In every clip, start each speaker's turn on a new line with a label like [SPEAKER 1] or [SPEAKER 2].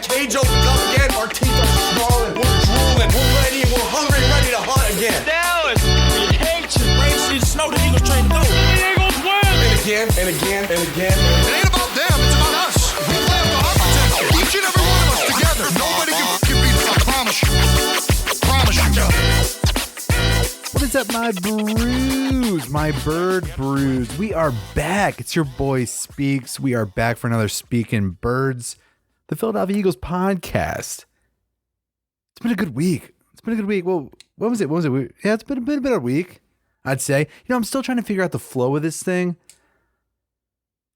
[SPEAKER 1] cage opened up again. Our teeth are snarling. We're drooling. We're ready. We're hungry, ready to hunt again.
[SPEAKER 2] Dallas, we hate you.
[SPEAKER 1] Braves need to snow the Eagles train to go.
[SPEAKER 2] The Eagles win.
[SPEAKER 1] And again, and again, and again.
[SPEAKER 3] It ain't about them, it's about us. We play up the architecture. Each and every one of us together. Nobody can beat us, I promise you. Promise you.
[SPEAKER 4] What is up, my brews? My Bird Brus. We are back. It's your boy Speaks. We are back for another Speaking Birds, the Philadelphia Eagles podcast. It's been a good week. Well, when was it? Yeah, it's been a bit of a week, I'd say. You know, I'm still trying to figure out the flow of this thing.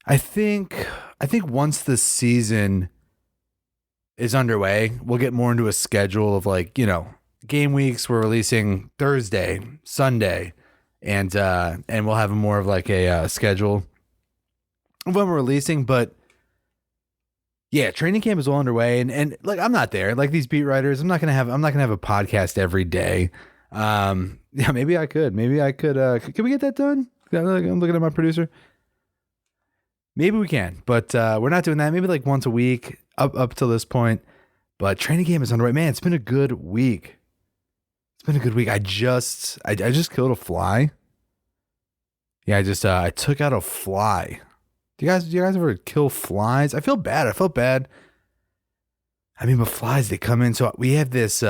[SPEAKER 4] I think once the season is underway, we'll get more into a schedule of, like, you know, game weeks. We're releasing Thursday, Sunday, and we'll have more of like a schedule of when we're releasing. But yeah, training camp is all underway, and like, I'm not there. Like these beat writers, I'm not gonna have a podcast every day. Yeah, maybe I could. Can we get that done? I'm looking at my producer. Maybe we can, but we're not doing that. Maybe like once a week up to this point. But training camp is underway. Man, it's been a good week. I just killed a fly. Yeah, I took out a fly. Do you guys ever kill flies? I felt bad. I mean, but flies, they come in. So we have this in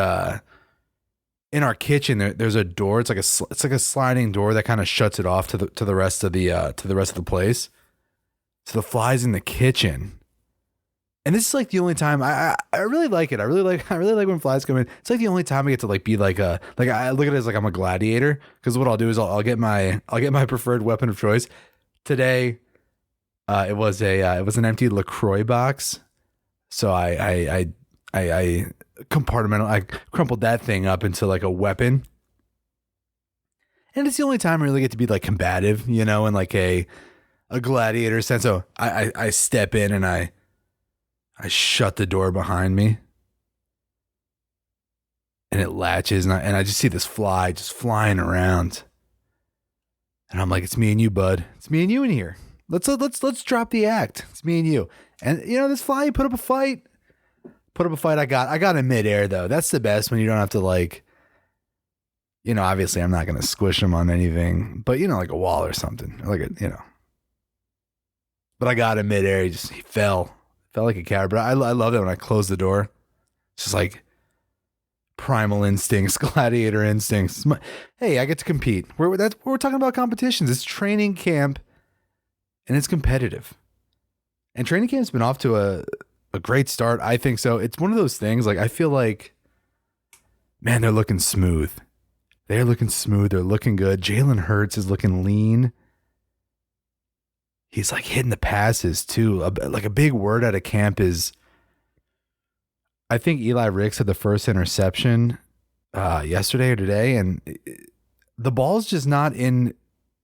[SPEAKER 4] our kitchen. There's a door. It's like a sliding door that kind of shuts it off to the rest of the place. So the flies in the kitchen. And this is like the only time I really like it. I really like when flies come in. It's like the only time I get to like be like I look at it as like I'm a gladiator, because what I'll do is I'll get my preferred weapon of choice. Today, it was an empty LaCroix box, so I crumpled that thing up into like a weapon, and it's the only time I really get to be like combative, you know, in like a gladiator sense. So I step in and I shut the door behind me, and it latches, and I just see this fly just flying around, and I'm like, it's me and you, bud. It's me and you in here. Let's drop the act. It's me and you. And you know, this fly put up a fight. I got in midair though. That's the best, when you don't have to, like, you know, obviously I'm not gonna squish him on anything, but you know, like a wall or something, like a, you know. But I got in midair. He fell like a coward. But I love it when I close the door. It's just like primal instincts, gladiator instincts. Hey, I get to compete. We're talking about competitions. It's training camp, and it's competitive. And training camp's been off to a great start. I think so. It's one of those things, like, I feel like, man, they're looking smooth. They're looking smooth. They're looking good. Jalen Hurts is looking lean. He's like hitting the passes too. Like a big word out of camp is, I think Eli Ricks had the first interception yesterday or today, and the ball's just not in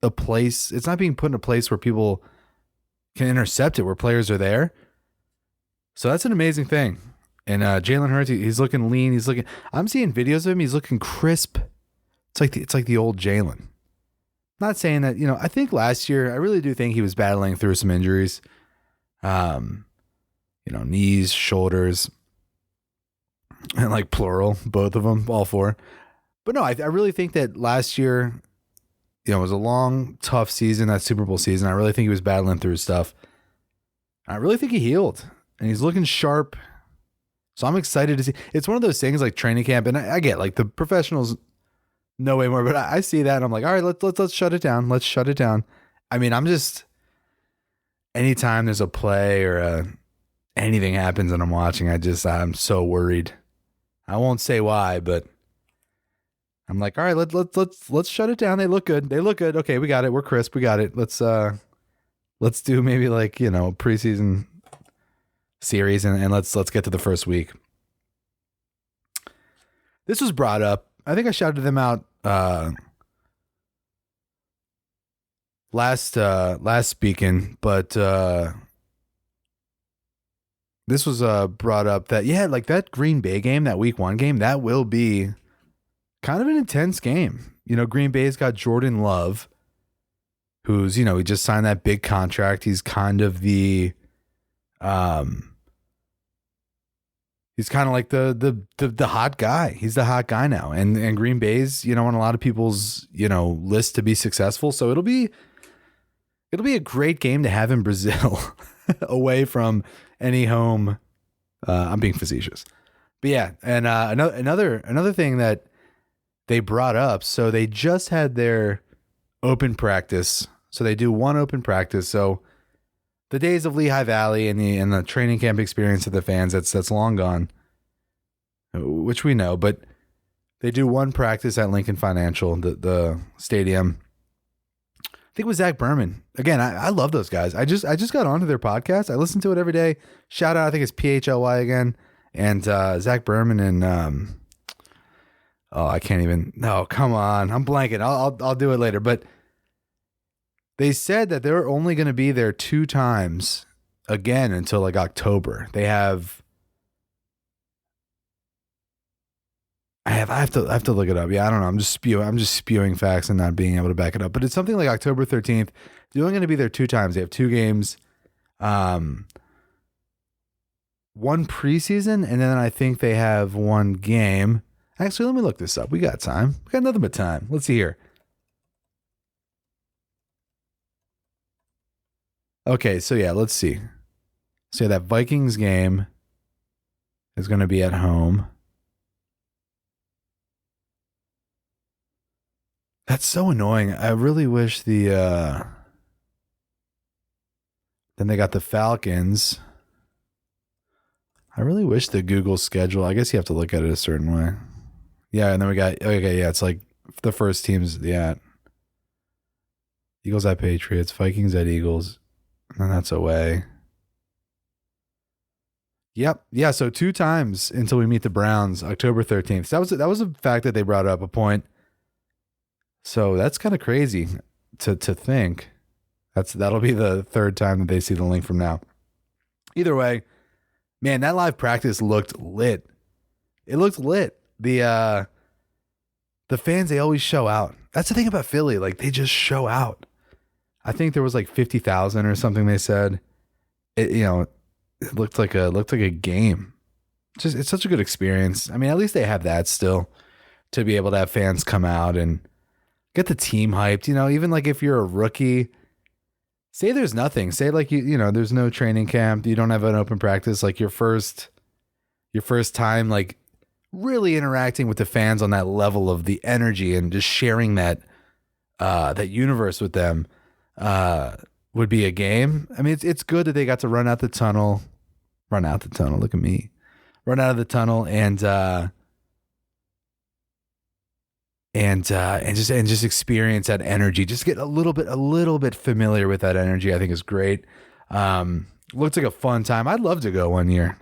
[SPEAKER 4] a place. It's not being put in a place where people can intercept it, where players are there. So that's an amazing thing. And Jalen Hurts, he's looking lean. I'm seeing videos of him. He's looking crisp. It's like the old Jalen. Not saying that, you know, I think last year, I really do think he was battling through some injuries. You know, knees, shoulders, and like plural, both of them, all four. But no, I really think that last year, you know, it was a long, tough season, that Super Bowl season. I really think he was battling through stuff. I really think he healed, and he's looking sharp. So I'm excited to see. It's one of those things like training camp, and I get like the professionals know way more, but I see that and I'm like, all right, let's shut it down. Let's shut it down. I mean, I'm just, anytime there's a play or anything happens and I'm watching, I'm so worried. I won't say why, but I'm like, all right, let's shut it down. They look good. Okay, we got it. We're crisp. We got it. Let's do maybe like, you know, preseason series and let's get to the first week. This was brought up. I think I shouted them out last speaking, but this was brought up that, yeah, like that Green Bay game, that week 1 game, that will be kind of an intense game. You know, Green Bay's got Jordan Love, who's, you know, he just signed that big contract. He's kind of the He's kind of like the hot guy. He's the hot guy now. And Green Bay's, on a lot of people's, list to be successful. So it'll be a great game to have in Brazil away from any home. I'm being facetious. But yeah, and another thing that they brought up, so they just had their open practice. So they do one open practice. So the days of Lehigh Valley and the training camp experience of the fans, that's long gone, which we know. But they do one practice at Lincoln Financial, the stadium. I think it was Zach Berman. Again, I love those guys. I just got onto their podcast. I listen to it every day. Shout out, I think it's PHLY again, and Zach Berman and I can't even. No, come on, I'm blanking. I'll do it later. But they said that they're only going to be there 2 times again until like October. They have. I have to look it up. Yeah, I don't know. I'm just spewing facts and not being able to back it up. But it's something like October 13th. They're only going to be there 2 times. They have 2 games. One preseason, and then I think they have 1 game. Actually, let me look this up. We got time. We got nothing but time. Let's see here. Okay, so yeah, let's see. So that Vikings game is going to be at home. That's so annoying. I really wish then they got the Falcons. I really wish the Google schedule, I guess you have to look at it a certain way. Yeah, and then we got, okay, yeah, it's like the first teams, yeah. Eagles at Patriots, Vikings at Eagles, and then that's away. Yep. Yeah, so 2 times until we meet the Browns, October 13th. So that was a fact that they brought up, a point. So that's kind of crazy to think. That'll be the 3rd time that they see the link from now. Either way, man, that live practice looked lit. It looked lit. The fans, they always show out. That's the thing about Philly. Like, they just show out. I think there was like 50,000 or something they said. It looked like a game. It's such a good experience. I mean, at least they have that still, to be able to have fans come out and get the team hyped. Even like if you're a rookie, say there's nothing. Say like there's no training camp. You don't have an open practice. Like your first time, like really interacting with the fans on that level of the energy and just sharing that universe with them would be a game. I mean, it's good that they got to run out the tunnel. Look at me. Run out of the tunnel and just experience that energy. Just get a little bit familiar with that energy. I think is great. Looks like a fun time. I'd love to go one year.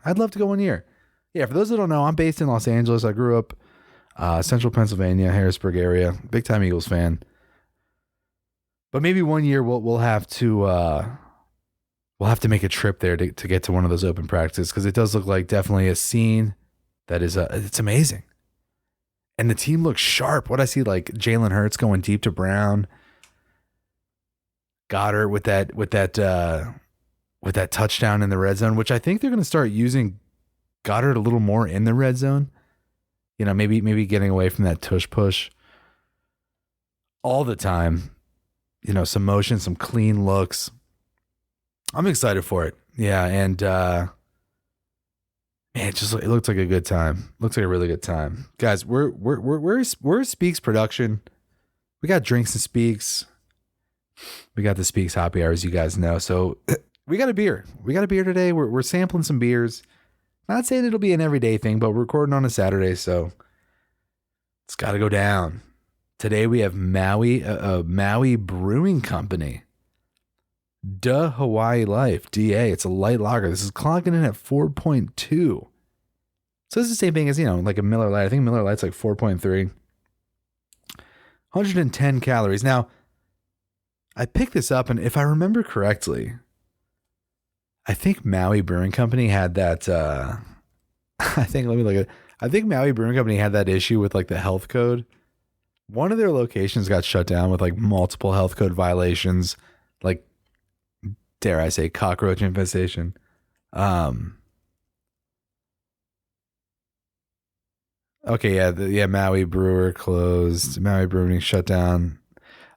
[SPEAKER 4] Yeah, for those that don't know, I'm based in Los Angeles. I grew up central Pennsylvania, Harrisburg area. Big time Eagles fan. But maybe one year we'll have to make a trip there to get to one of those open practices, because it does look like definitely a scene that is it's amazing. And the team looks sharp. What I see, like Jalen Hurts going deep to Brown, Goddard with that touchdown in the red zone, which I think they're going to start using Goddard a little more in the red zone. Maybe getting away from that tush push all the time. Some motion, some clean looks. I'm excited for it. Yeah, and man, it looks like a good time. Looks like a really good time, guys. We're Speaks production. We got drinks and Speaks. We got the Speaks happy hours, you guys know. So we got a beer. We got a beer today. We're sampling some beers. Not saying it'll be an everyday thing, but we're recording on a Saturday, so it's got to go down. Today we have Maui Brewing Company. Duh Hawaii Life, DA. It's a light lager. This is clocking in at 4.2. So this is the same thing as, like a Miller Lite. I think Miller Lite's like 4.3. 110 calories. Now, I picked this up, and if I remember correctly, I think Maui Brewing Company had that, I think Maui Brewing Company had that issue with like the health code. One of their locations got shut down with like multiple health code violations, like, dare I say, cockroach infestation. Okay, yeah, Maui Brewer closed. Maui Brewing shut down.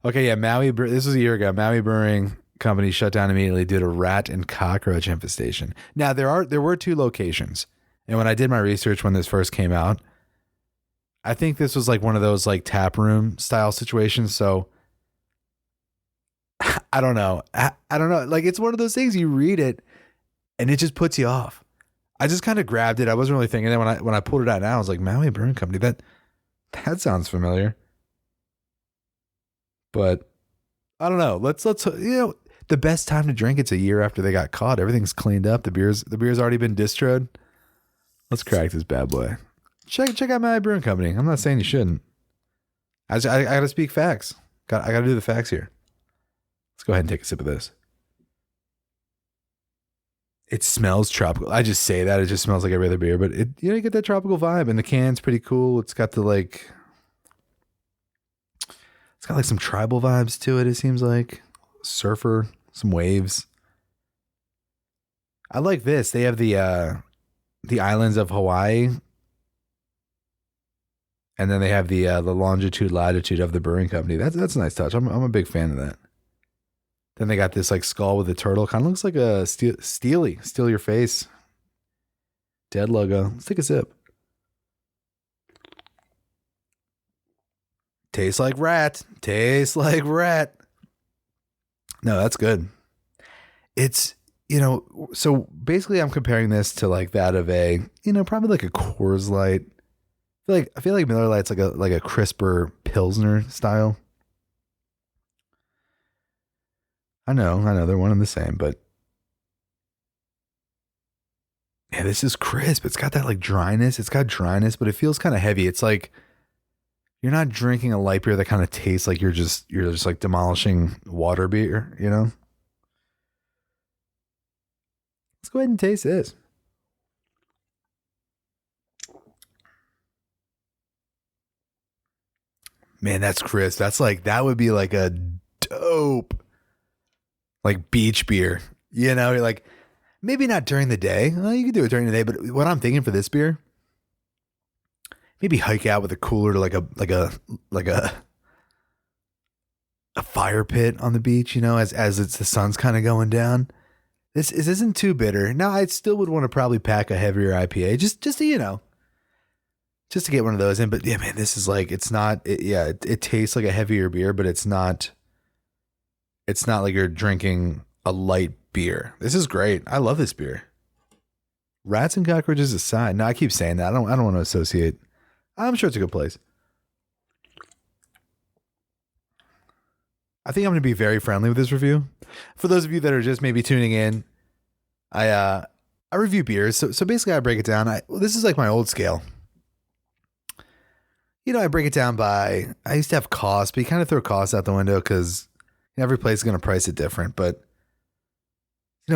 [SPEAKER 4] Okay, yeah, this was a year ago. Maui Brewing Company shut down immediately due to rat and cockroach infestation. Now there were 2 locations, and when I did my research when this first came out, I think this was like one of those like tap room style situations. So I don't know. I don't know. Like it's one of those things you read it, and it just puts you off. I just kind of grabbed it. I wasn't really thinking. Then when I pulled it out now, I was like, Maui Brewing Company. That sounds familiar. But I don't know. Let's the best time to drink it's a year after they got caught. Everything's cleaned up. The beer's already been distroed. Let's crack this bad boy. Check out Maui Brewing Company. I'm not saying you shouldn't. I got to speak facts. I got to do the facts here. Let's go ahead and take a sip of this. It smells tropical. I just say that. It just smells like every other beer, but you get that tropical vibe, and the can's pretty cool. It's got it's got like some tribal vibes to it, it seems like. Surfer, some waves. I like this. They have the islands of Hawaii, and then they have the longitude, latitude of the brewing company. That's a nice touch. I'm a big fan of that. Then they got this like skull with a turtle. Kind of looks like a steal your face. Dead logo. Let's take a sip. Tastes like rat. Tastes like rat. No, that's good. It's, so basically I'm comparing this to like that of a, probably like a Coors Light. I feel like Miller Lite's like a crisper Pilsner style. I know, they're one and the same, but yeah, this is crisp. It's got that like dryness. It's got dryness, but it feels kind of heavy. It's like you're not drinking a light beer that kind of tastes like you're just like demolishing water beer, Let's go ahead and taste this. Man, that's crisp. That would be like a dope like beach beer, You're like, maybe not during the day. Well, you can do it during the day, but what I'm thinking for this beer, maybe hike out with a cooler to like a fire pit on the beach, as the sun's kind of going down. This isn't too bitter. Now I still would want to probably pack a heavier IPA, just to just to get one of those in. But yeah, man, this is like it tastes like a heavier beer, but it's not like you're drinking a light beer. This is great. I love this beer. Rats and cockroaches aside. No, I keep saying that. I don't want to associate. I'm sure it's a good place. I think I'm going to be very friendly with this review. For those of you that are just maybe tuning in, I review beers. So basically I break it down. This is like my old scale. I break it down by, I used to have cost, but you kind of throw cost out the window because every place is going to price it different. But,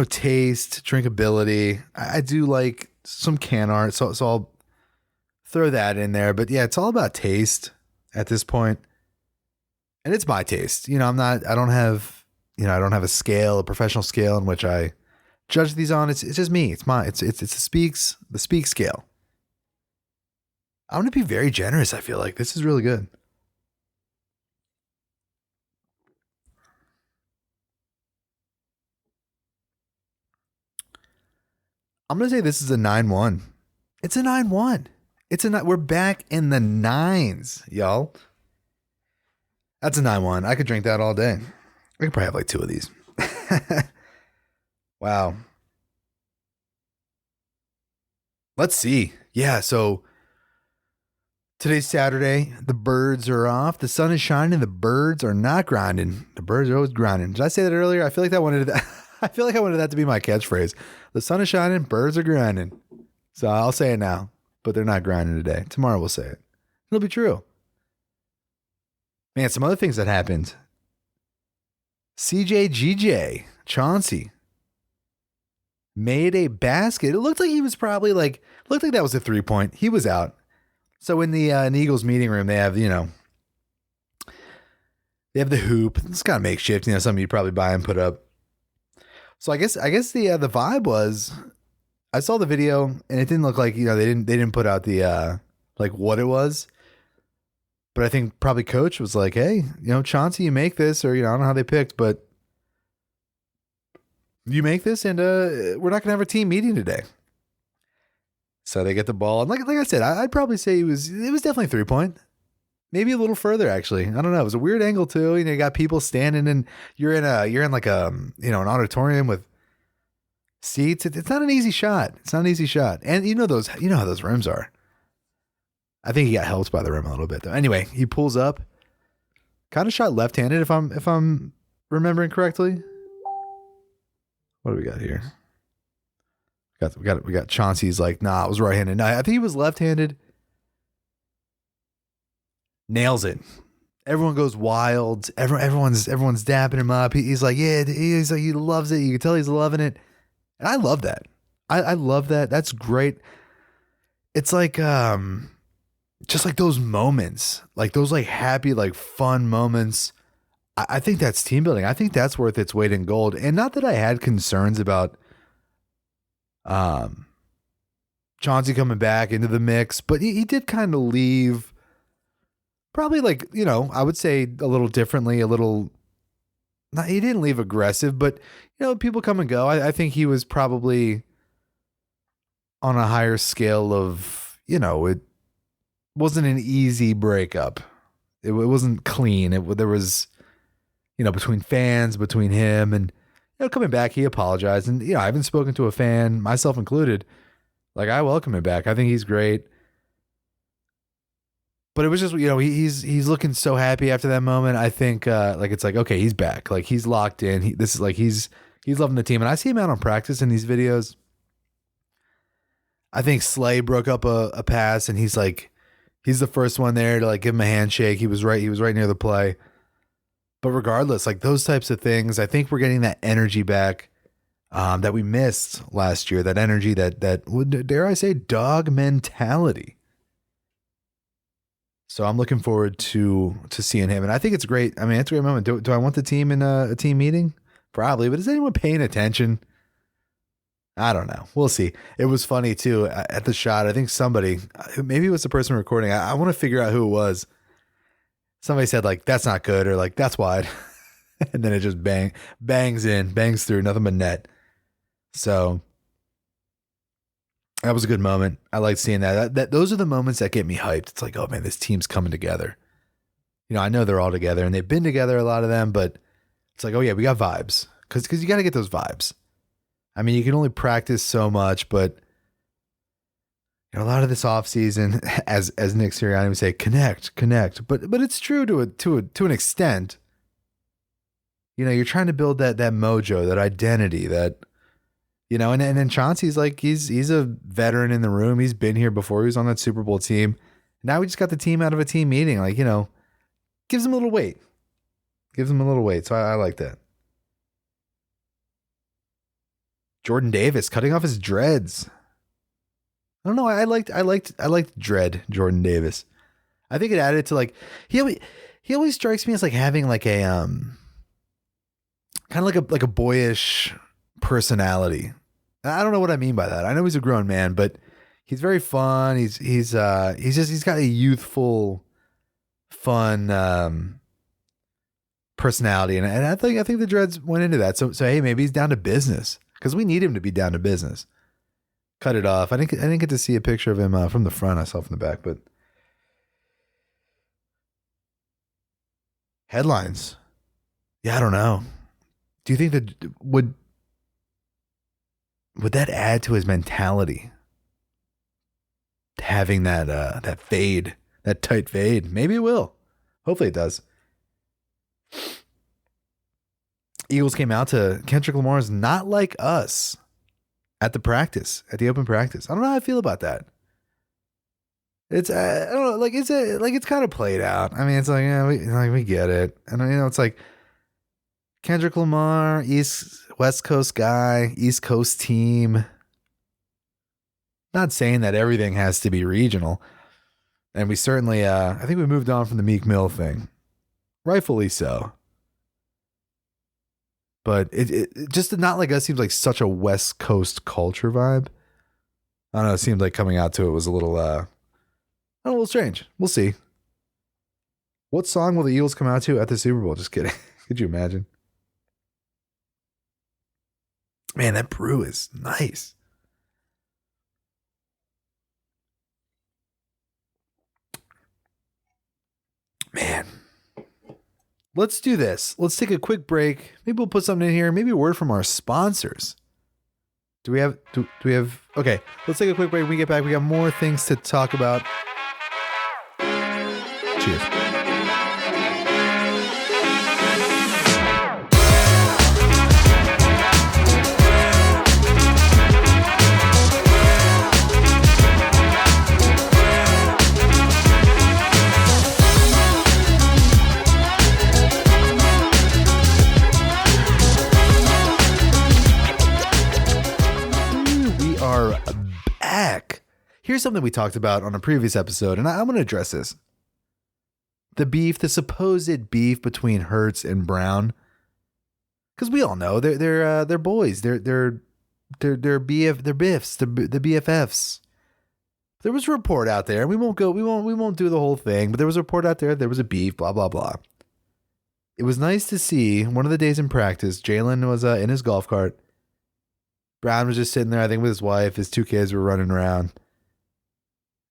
[SPEAKER 4] taste, drinkability. I do like some can art. So I'll throw that in there. But yeah, it's all about taste at this point. And it's my taste. I don't have a scale, a professional scale in which I judge these on. It's just me. It's the Speak scale. I'm going to be very generous. I feel like this is really good. I'm going to say this is a 9-1. It's a 9-1. We're back in the 9s, y'all. That's a 9-1. I could drink that all day. I could probably have like 2 of these. Wow. Let's see. Yeah, so today's Saturday. The birds are off. The sun is shining. The birds are not grinding. The birds are always grinding. Did I say that earlier? I feel like I wanted that to be my catchphrase. The sun is shining. Birds are grinding. So I'll say it now, but they're not grinding today. Tomorrow we'll say it. It'll be true. Man, some other things that happened. CJGJ, Chauncey, made a basket. It looked like he was probably looked like that was a 3-point. He was out. So in the Eagles meeting room, they have, they have the hoop. It's kind of makeshift, something you'd probably buy and put up. So I guess the vibe was, I saw the video and it didn't look like, they didn't put out the like what it was. But I think probably coach was like, hey, Chauncey, you make this, or, I don't know how they picked, but you make this, and we're not going to have a team meeting today. So they get the ball. And like I said, I'd probably say it was definitely 3-point. Maybe a little further, actually. I don't know. It was a weird angle too. You got people standing, and you're in like an auditorium with seats. It's not an easy shot. And you know how those rims are. I think he got helped by the rim a little bit though. Anyway, he pulls up, kind of shot left-handed if I'm remembering correctly. What do we got here? We got Chauncey's like, nah, it was right-handed. No, I think he was left-handed. Nails it. Everyone goes wild. Everyone's dapping him up. He's like, yeah, he's like, he loves it. You can tell he's loving it. And I love that. I love that. That's great. It's like just like those moments, like those like happy, like fun moments. I think that's team building. I think that's worth its weight in gold. And not that I had concerns about Chauncey coming back into the mix, but he did kind of leave probably like, I would say a little differently, he didn't leave aggressive, but people come and go. I think he was probably on a higher scale of, it wasn't an easy breakup. It wasn't clean. There was, between fans, between him and, coming back, he apologized. And, I haven't spoken to a fan, myself included. Like, I welcome him back. I think he's great. But it was just, he's looking so happy after that moment. I think, it's like, okay, he's back. Like, he's locked in. He's loving the team. And I see him out on practice in these videos. I think Slay broke up a pass, and he's the first one there to like give him a handshake. He was right near the play. But regardless, like those types of things, I think we're getting that energy back that we missed last year. That energy, that would, dare I say, dog mentality. So I'm looking forward to seeing him, and I think it's great. I mean, it's a great moment. Do I want the team in a team meeting? Probably, but is anyone paying attention? I don't know. We'll see. It was funny too at the shot. I think somebody, maybe it was the person recording. I want to figure out who it was. Somebody said like, that's not good, or like, that's wide. And then it just bangs through, nothing but net. So that was a good moment. I like seeing that. Those are the moments that get me hyped. It's like, oh man, this team's coming together. I know they're all together and they've been together, a lot of them, but it's like, oh yeah, we got vibes. Cause you got to get those vibes. I mean, you can only practice so much, but a lot of this off season, as Nick Sirianni would say, connect. But it's true to an extent. You're trying to build that mojo, that identity, that and then Chauncey's like he's a veteran in the room. He's been here before. He was on that Super Bowl team. Now we just got the team out of a team meeting. Like gives him a little weight. So I like that. Jordan Davis cutting off his dreads. I don't know. I liked dread Jordan Davis. I think it added to like he always strikes me as like having like a kind of like a boyish personality. I don't know what I mean by that. I know he's a grown man, but he's very fun. He's got a youthful, fun personality, and I think the dreads went into that. So hey, maybe he's down to business, because we need him to be down to business. Cut it off. I didn't get to see a picture of him from the front. I saw from the back, but headlines. Yeah, I don't know. Do you think that would that add to his mentality? Having that fade, that tight fade. Maybe it will. Hopefully it does. Eagles came out to Kendrick Lamar's Not Like Us at the open practice. I don't know how I feel about that. It's I don't know, like it's kind of played out. I mean, it's like, yeah, we get it. And it's like Kendrick Lamar, West Coast guy, East Coast team. Not saying that everything has to be regional. And we certainly I think we moved on from the Meek Mill thing. Rightfully so. But it just Not Like Us seems like such a West Coast culture vibe. I don't know. It seemed like coming out to it was a little A little strange. We'll see. What song will the Eagles come out to at the Super Bowl? Just kidding. Could you imagine? Man, that brew is nice. Man. Let's do this. Let's take a quick break. Maybe we'll put something in here. Maybe a word from our sponsors. Do we have okay, let's take a quick break. When we get back, we got more things to talk about. Cheers. Back. Here's something we talked about on a previous episode, and I'm going to address this. The beef, the supposed beef between Hurts and Brown, because we all know they're boys. They're biffs, the BFFs. There was a report out there. We won't do the whole thing, but there was a report out there. There was a beef. Blah blah blah. It was nice to see one of the days in practice. Jalen was in his golf cart. Brown was just sitting there, I think, with his wife. His 2 kids were running around.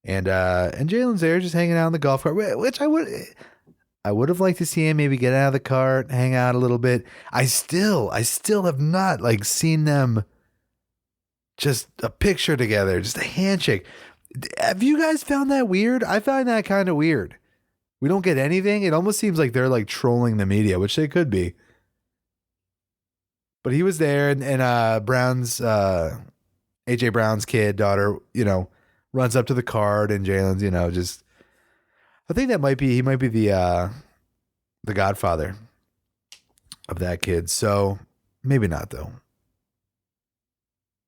[SPEAKER 4] And Jalen's there just hanging out in the golf cart, which I would have liked to see him maybe get out of the cart, hang out a little bit. I still have not seen them just a picture together, just a handshake. Have you guys found that weird? I find that kind of weird. We don't get anything. It almost seems like they're trolling the media, which they could be. But he was there, and Brown's AJ Brown's daughter, runs up to the cart, and Jalen's, just. I think he might be the godfather of that kid. So maybe not though.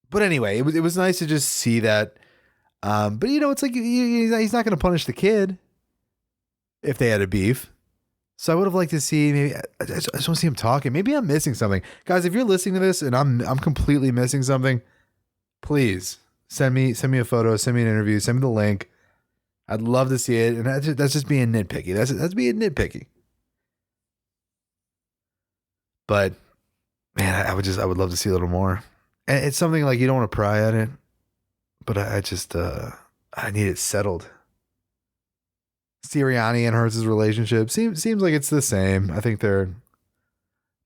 [SPEAKER 4] But anyway, it was nice to just see that. But it's like he's not going to punish the kid if they had a beef. So I would have liked to see maybe I just want to see him talking. Maybe I'm missing something. Guys, if you're listening to this and I'm completely missing something, please send me a photo, send me an interview, send me the link. I'd love to see it. And that's just being nitpicky. That's being nitpicky. But man, I would love to see a little more. And it's something you don't want to pry at it, but I need it settled. Sirianni and Hurts' relationship seems like it's the same. I think they're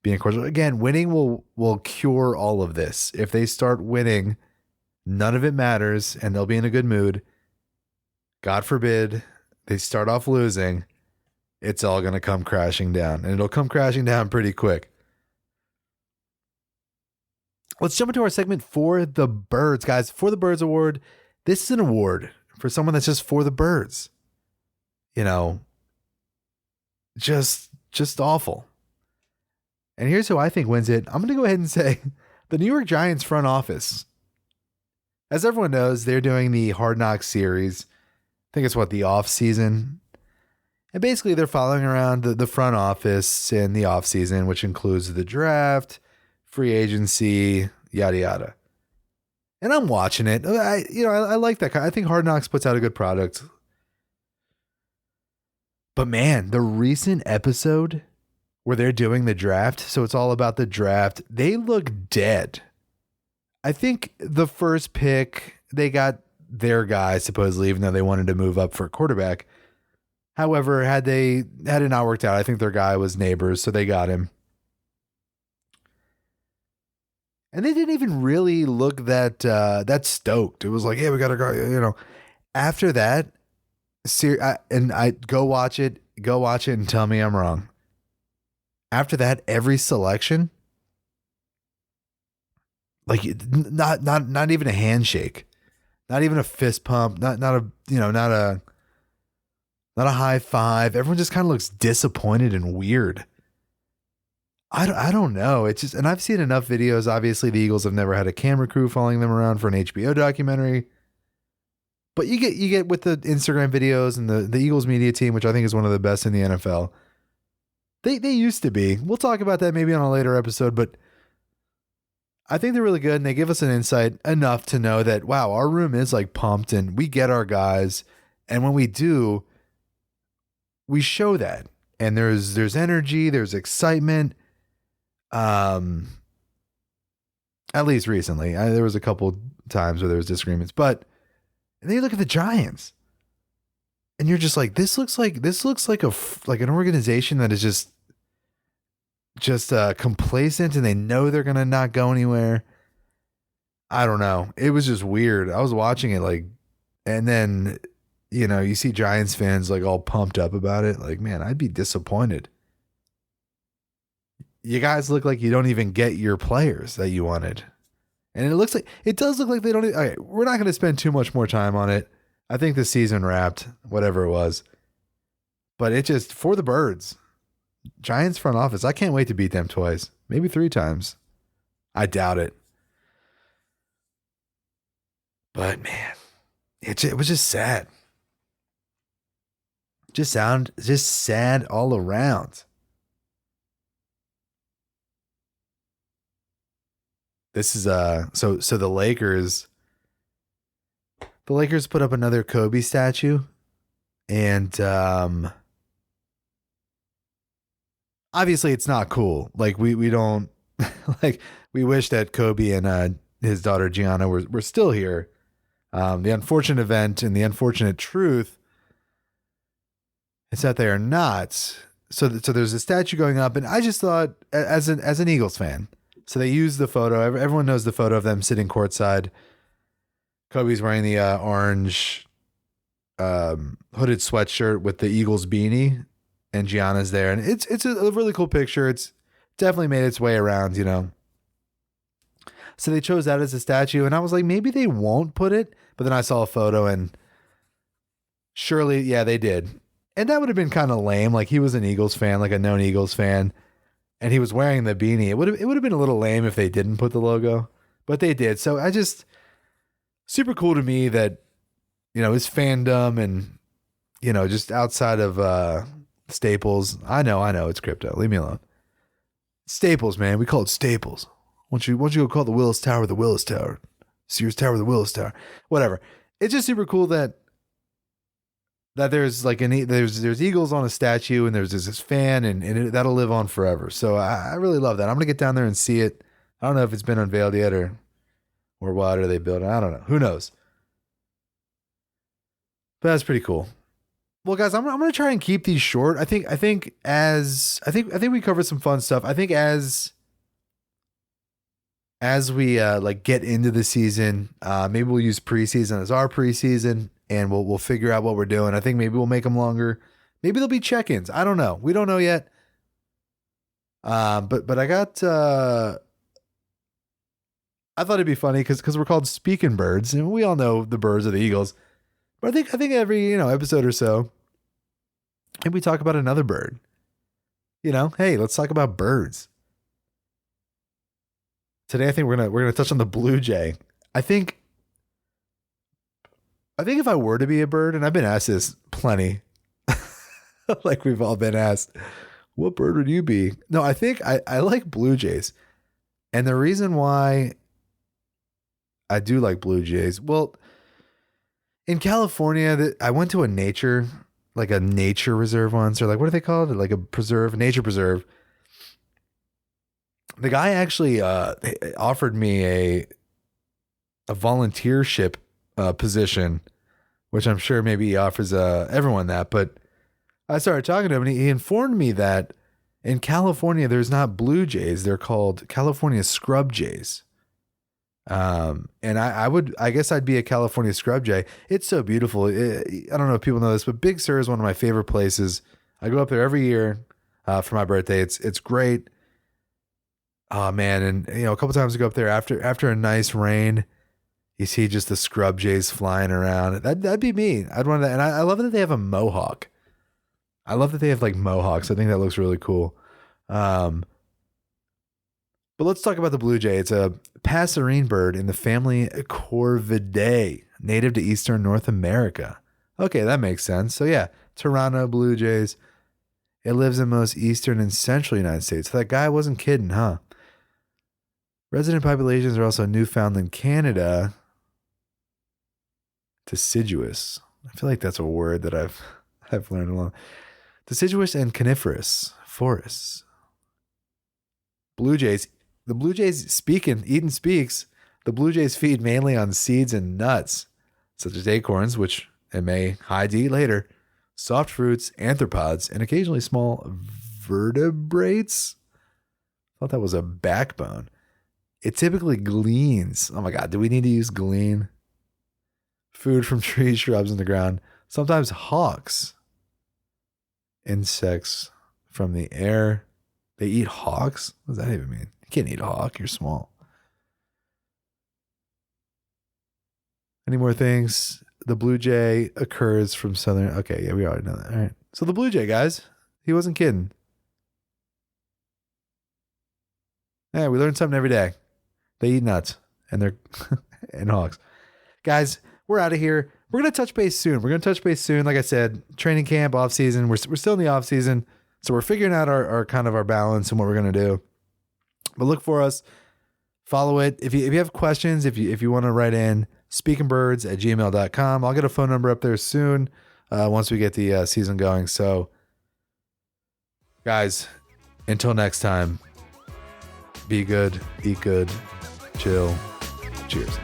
[SPEAKER 4] being cordial. Again, winning will cure all of this. If they start winning, none of it matters, and they'll be in a good mood. God forbid they start off losing, it's all going to come crashing down, and it'll come crashing down pretty quick. Let's jump into our segment For the Birds, guys. For the Birds award. This is an award for someone that's just for the birds. Just awful. And here's who I think wins it. I'm going to go ahead and say the New York Giants front office. As everyone knows, they're doing the Hard Knocks series. I think it's the off season. And basically they're following around the front office in the off season, which includes the draft, free agency, yada, yada. And I'm watching it. I like that. I think Hard Knocks puts out a good product. But man, the recent episode where they're doing the draft, so it's all about the draft, they look dead. I think the first pick, they got their guy, supposedly, even though they wanted to move up for a quarterback. However, had it not worked out, I think their guy was Neighbors, so they got him. And they didn't even really look that stoked. It was like, yeah, we got to go, After that, I go watch it and tell me I'm wrong. After that, every selection, not even a handshake, not even a fist pump, not a high five. Everyone just kind of looks disappointed and weird. I don't know. It's just, and I've seen enough videos. Obviously, the Eagles have never had a camera crew following them around for an HBO documentary. But you get with the Instagram videos and the Eagles media team, which I think is one of the best in the NFL. They used to be. We'll talk about that maybe on a later episode, but I think they're really good, and they give us an insight enough to know that, wow, our room is pumped, and we get our guys, And when we do, we show that. And there's energy, there's excitement. At least recently. There was a couple times where there was disagreements. But and then you look at the Giants. And you're just like, this looks like an organization that is just complacent, and they know they're gonna not go anywhere. I don't know. It was just weird. I was watching it like, and then you see Giants fans like all pumped up about it. Like, man, I'd be disappointed. You guys look like you don't even get your players that you wanted, and it does look like they don't. Okay, we're not going to spend too much more time on it. I think the season wrapped, whatever it was. But it just, for the Birds, Giants front office, I can't wait to beat them twice, maybe 3 times. I doubt it. But man, it was just sad. Just sad all around. This is so the Lakers put up another Kobe statue, and obviously it's not cool. Like we don't like, we wish that Kobe and his daughter Gianna were still here. The unfortunate event and the unfortunate truth is that they are not. So there's a statue going up, and I just thought, as an Eagles fan, so they used the photo. Everyone knows the photo of them sitting courtside. Kobe's wearing the orange hooded sweatshirt with the Eagles beanie, and Gianna's there, and it's a really cool picture. It's definitely made its way around, So they chose that as a statue, and I was like, maybe they won't put it, but then I saw a photo, and surely, yeah, they did. And that would have been kind of lame. Like, he was an Eagles fan, like a known Eagles fan, and he was wearing the beanie. It would have been a little lame if they didn't put the logo, but they did. So super cool to me that, his fandom and, just outside of Staples. I know it's crypto. Leave me alone. Staples, man. We call it Staples. Why don't you go call the Willis Tower the Willis Tower? Sears Tower the Willis Tower. Whatever. It's just super cool that there's like there's Eagles on a statue, and there's this fan, and that'll live on forever. So I really love that. I'm gonna get down there and see it. I don't know if it's been unveiled yet or what, are they building? I don't know. Who knows? But that's pretty cool. Well, guys, I'm gonna try and keep these short. I think we covered some fun stuff. I think as we like get into the season, maybe we'll use preseason as our preseason, and we'll figure out what we're doing. I think maybe we'll make them longer. Maybe there'll be check-ins. I don't know. We don't know yet. But I got. I thought it'd be funny because we're called Speaking Birds, and we all know the birds are the Eagles. But I think every episode or so, maybe we talk about another bird. Hey, let's talk about birds. Today, I think we're gonna touch on the blue jay. I think if I were to be a bird, and I've been asked this plenty, like we've all been asked, what bird would you be? No, I think I like blue jays, and the reason why I do like blue jays, well, in California, I went to a nature reserve once, or like, what are they called? Like a nature preserve. The guy actually offered me a volunteership position, which I'm sure maybe he offers everyone that. But I started talking to him, and he informed me that in California, there's not blue jays. They're called California scrub jays. And I guess I'd be a California scrub jay. It's so beautiful. I don't know if people know this, but Big Sur is one of my favorite places. I go up there every year for my birthday. It's great. Oh man. And a couple times I go up there after a nice rain, you see just the scrub jays flying around. That'd be me. I'd want that. And I love that they have a mohawk. I love that they have like mohawks. I think that looks really cool. But let's talk about the blue jay. It's a passerine bird in the family Corvidae, native to eastern North America. Okay, that makes sense. So yeah, Toronto blue jays. It lives in most eastern and central United States. So that guy wasn't kidding, huh? Resident populations are also Newfoundland, Canada. Deciduous. I feel like that's a word that I've learned along. Deciduous and coniferous forests. Blue jays. The blue jays Eden speaks. The blue jays feed mainly on seeds and nuts, such as acorns, which it may hide to eat later, soft fruits, arthropods, and occasionally small vertebrates. I thought that was a backbone. It typically gleans. Oh my God, do we need to use glean? Food from trees, shrubs, and the ground. Sometimes hawks. Insects from the air. They eat hawks? What does that even mean? You can't eat a hawk. You're small. Any more things? The blue jay occurs from southern. Okay, yeah, we already know that. All right. So the blue jay, guys, he wasn't kidding. Yeah, we learn something every day. They eat nuts and they're and hawks. Guys, we're out of here. We're going to touch base soon. Like I said, training camp, off season. We're still in the off season. So we're figuring out our kind of our balance and what we're going to do. But look for us. Follow it. If you have questions, if you want to write in, speakingbirds@gmail.com. I'll get a phone number up there soon once we get the season going. So, guys, until next time, be good, eat good, chill. Cheers.